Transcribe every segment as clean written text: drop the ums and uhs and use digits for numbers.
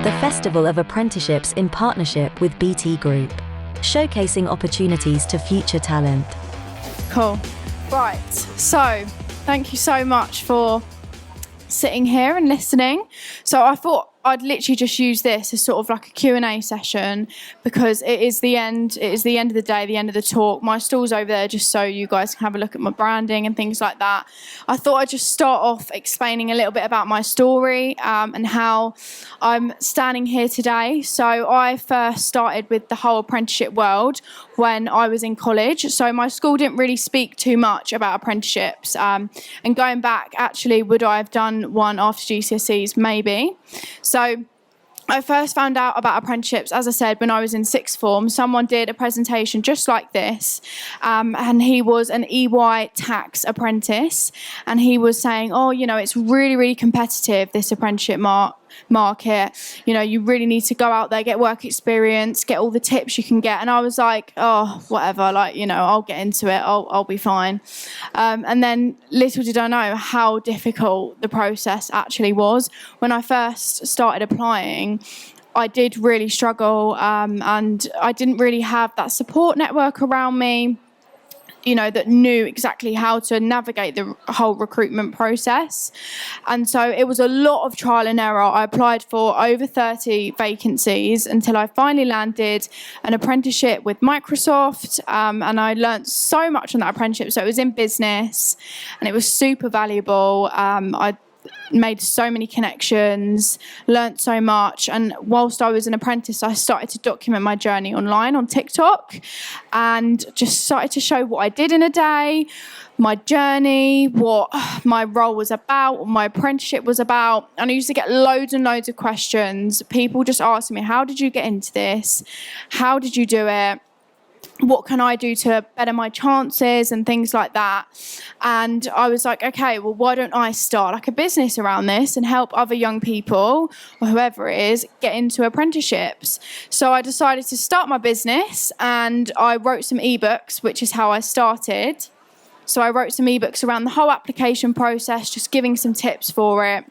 the Festival of Apprenticeships in partnership with BT Group, showcasing opportunities to future talent. Cool. Right, so thank you so much for sitting here and listening. So I thought I'd literally just use this as sort of like a Q&A session, because it is the end of the day, the end of the talk. My stall's over there just so you guys can have a look at my branding and things like that. I thought I'd just start off explaining a little bit about my story and how I'm standing here today. So I first started with the whole apprenticeship world when I was in college. So my school didn't really speak too much about apprenticeships. And going back, actually, would I have done one after GCSEs? Maybe. So I first found out about apprenticeships, as I said, when I was in sixth form. Someone did a presentation just like this, and he was an EY tax apprentice, and he was saying, oh, you know, it's really, really competitive, this apprenticeship market. You know, you really need to go out there, get work experience, get all the tips you can get. And I was like, oh, whatever, like, you know, I'll get into it, I'll be fine. And then little did I know how difficult the process actually was. When I first started applying, I did really struggle, and I didn't really have that support network around me, you know, that knew exactly how to navigate the whole recruitment process. And so it was a lot of trial and error. I applied for over 30 vacancies until I finally landed an apprenticeship with Microsoft, and I learnt so much on that apprenticeship. So it was in business, and it was super valuable. I made so many connections, learnt so much, and whilst I was an apprentice, I started to document my journey online on TikTok and just started to show what I did in a day, my journey, what my role was about, what my apprenticeship was about. And I used to get loads and loads of questions. People just asking me, how did you get into this? How did you do it? What can I do to better my chances and things like that? And I was like, okay, well, why don't I start like a business around this and help other young people, or whoever it is, get into apprenticeships? So I decided to start my business, and I wrote some ebooks, which is how I started. So I wrote some ebooks around the whole application process, just giving some tips for it.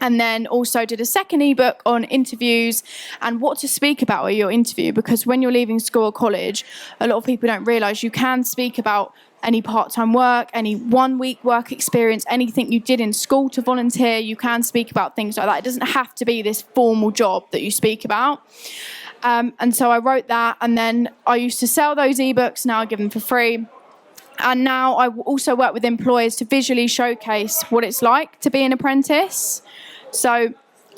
And then also did a second ebook on interviews and what to speak about at your interview, because when you're leaving school or college, a lot of people don't realise you can speak about any part-time work, any 1 week work experience, anything you did in school to volunteer. You can speak about things like that. It doesn't have to be this formal job that you speak about. And so I wrote that, and then I used to sell those ebooks. Now I give them for free. And now I also work with employers to visually showcase what it's like to be an apprentice. So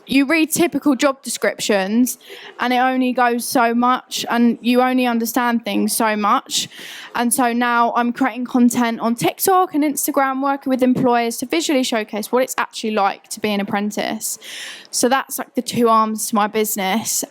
you read typical job descriptions and it only goes so much, and you only understand things so much. And so now I'm creating content on TikTok and Instagram, working with employers to visually showcase what it's actually like to be an apprentice. So that's like the two arms to my business.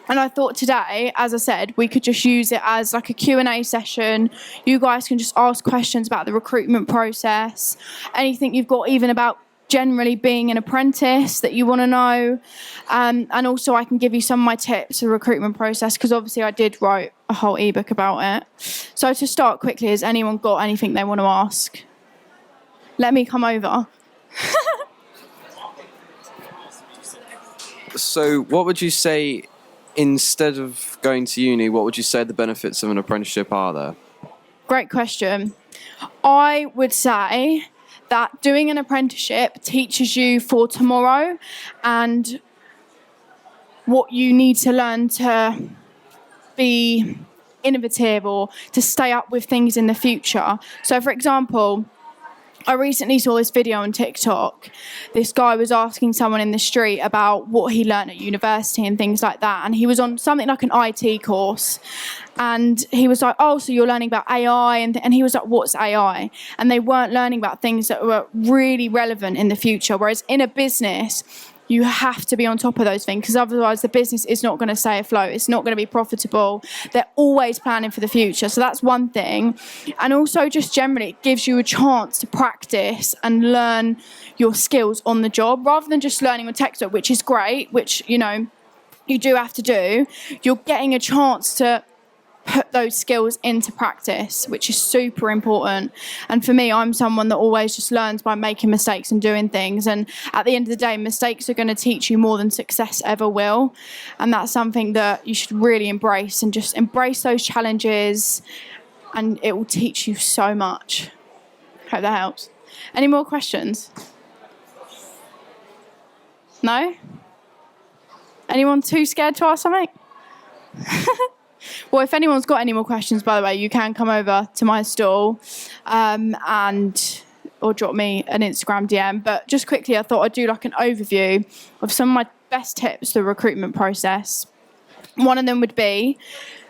And I thought today, as I said, we could just use it as like a Q&A session. You guys can just ask questions about the recruitment process, anything you've got even about generally being an apprentice that you want to know. And also I can give you some of my tips for the recruitment process, because obviously I did write a whole ebook about it. So to start quickly, has anyone got anything they want to ask? Let me come over. So what would you say, instead of going to uni, what would you say the benefits of an apprenticeship are there? Great question. I would say that doing an apprenticeship teaches you for tomorrow and what you need to learn to be innovative or to stay up with things in the future. So, for example, I recently saw this video on TikTok. This guy was asking someone in the street about what he learned at university and things like that. And he was on something like an IT course. And he was like, oh, so you're learning about AI? And he was like, what's AI? And they weren't learning about things that were really relevant in the future. Whereas in a business, you have to be on top of those things, because otherwise the business is not going to stay afloat. It's not going to be profitable. They're always planning for the future. So that's one thing. And also just generally, it gives you a chance to practice and learn your skills on the job, rather than just learning on textbook, which is great, which, you know, you do have to do. You're getting a chance to put those skills into practice, which is super important. And for me, I'm someone that always just learns by making mistakes and doing things. And at the end of the day, mistakes are going to teach you more than success ever will. And that's something that you should really embrace, and just embrace those challenges, and it will teach you so much. Hope that helps. Any more questions? No? Anyone too scared to ask something? Well, if anyone's got any more questions, by the way, you can come over to my stall or drop me an Instagram DM. But just quickly, I thought I'd do like an overview of some of my best tips for the recruitment process. One of them would be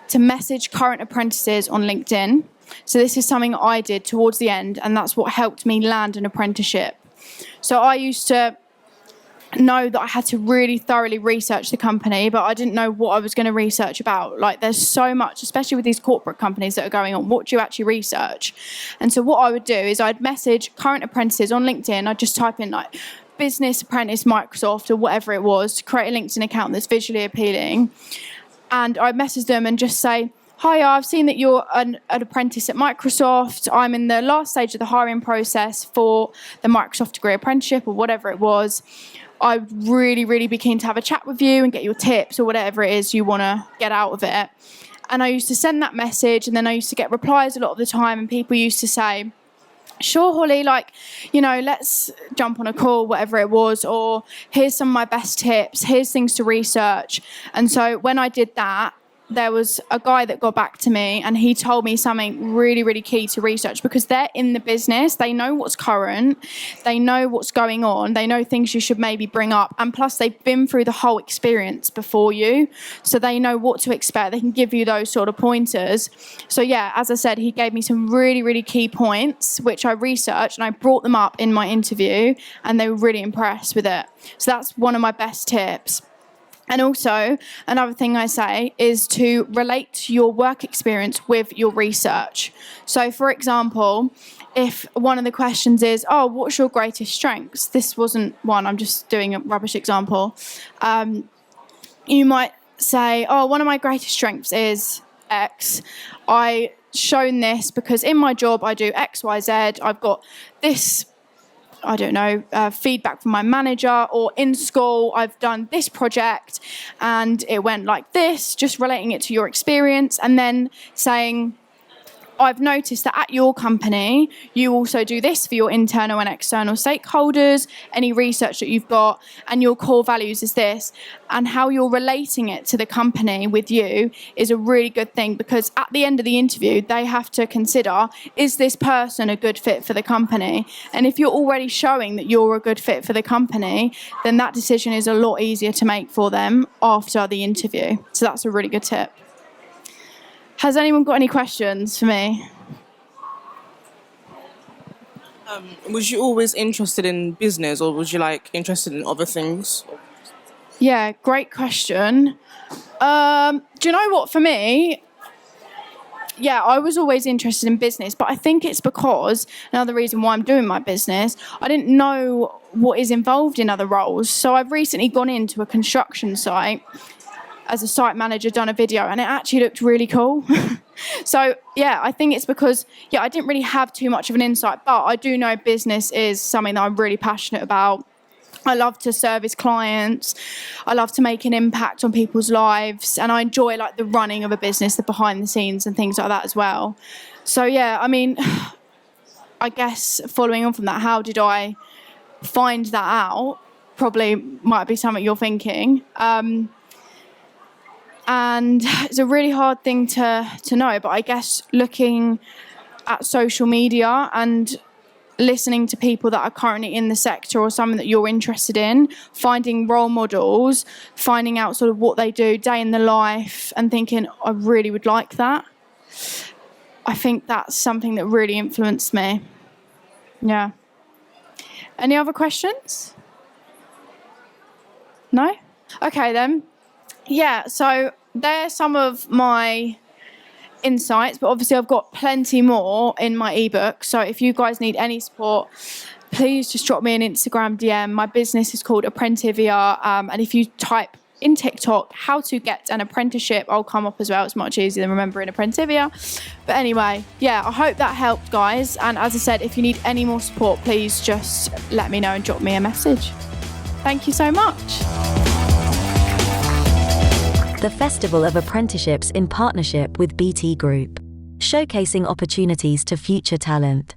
to message current apprentices on LinkedIn. So this is something I did towards the end, and that's what helped me land an apprenticeship. So I used to know that I had to really thoroughly research the company, but I didn't know what I was going to research about. Like, there's so much, especially with these corporate companies that are going on. What do you actually research? And so what I would do is I'd message current apprentices on LinkedIn. I'd just type in like business apprentice Microsoft or whatever it was to create a LinkedIn account that's visually appealing. And I'd message them and just say, "Hi, I've seen that you're an apprentice at Microsoft. I'm in the last stage of the hiring process for the Microsoft degree apprenticeship," or whatever it was. I'd really, really be keen to have a chat with you and get your tips or whatever it is you want to get out of it. And I used to send that message, and then I used to get replies a lot of the time, and people used to say, "Sure, Holly, like, let's jump on a call," whatever it was, or "Here's some of my best tips, here's things to research." And so when I did that, there was a guy that got back to me, and he told me something really, really key to research, because they're in the business. They know what's current. They know what's going on. They know things you should maybe bring up. And plus, they've been through the whole experience before you. So they know what to expect. They can give you those sort of pointers. So yeah, as I said, he gave me some really, really key points, which I researched, and I brought them up in my interview, and they were really impressed with it. So that's one of my best tips. And also, another thing I say is to relate your work experience with your research. So, for example, if one of the questions is, "Oh, what's your greatest strengths?" This wasn't one, I'm just doing a rubbish example. You might say, "Oh, one of my greatest strengths is X. I shown this because in my job I do X, Y, Z. I've got this, feedback from my manager, or in school I've done this project and it went like this," just relating it to your experience. And then saying, "I've noticed that at your company, you also do this for your internal and external stakeholders, any research that you've got, and your core values is this." And how you're relating it to the company with you is a really good thing, because at the end of the interview, they have to consider, is this person a good fit for the company? And if you're already showing that you're a good fit for the company, then that decision is a lot easier to make for them after the interview. So that's a really good tip. Has anyone got any questions for me? Was you always interested in business, or was you interested in other things? Yeah, great question. Do you know what, for me, yeah, I was always interested in business, but I think it's because, another reason why I'm doing my business, I didn't know what is involved in other roles. So I've recently gone into a construction site as a site manager, done a video, and it actually looked really cool. So yeah, I think it's because, I didn't really have too much of an insight, but I do know business is something that I'm really passionate about. I love to service clients. I love to make an impact on people's lives, and I enjoy the running of a business, the behind the scenes and things like that as well. So yeah, I mean, I guess following on from that, how did I find that out? Probably might be something you're thinking. And it's a really hard thing to know, but I guess looking at social media and listening to people that are currently in the sector or something that you're interested in, finding role models, finding out sort of what they do, day in the life, and thinking, I really would like that. I think that's something that really influenced me. Yeah. Any other questions? No? Okay then. Yeah, so there's some of my insights, but obviously I've got plenty more in my ebook. So if you guys need any support, please just drop me an Instagram DM. My business is called Apprentivia, and if you type in TikTok, how to get an apprenticeship. I'll come up as well. It's much easier than remembering Apprentivia. But anyway, yeah, I hope that helped, guys. And as I said, if you need any more support, please just let me know and drop me a message. Thank you so much. The Festival of Apprenticeships in partnership with BT Group, showcasing opportunities to future talent.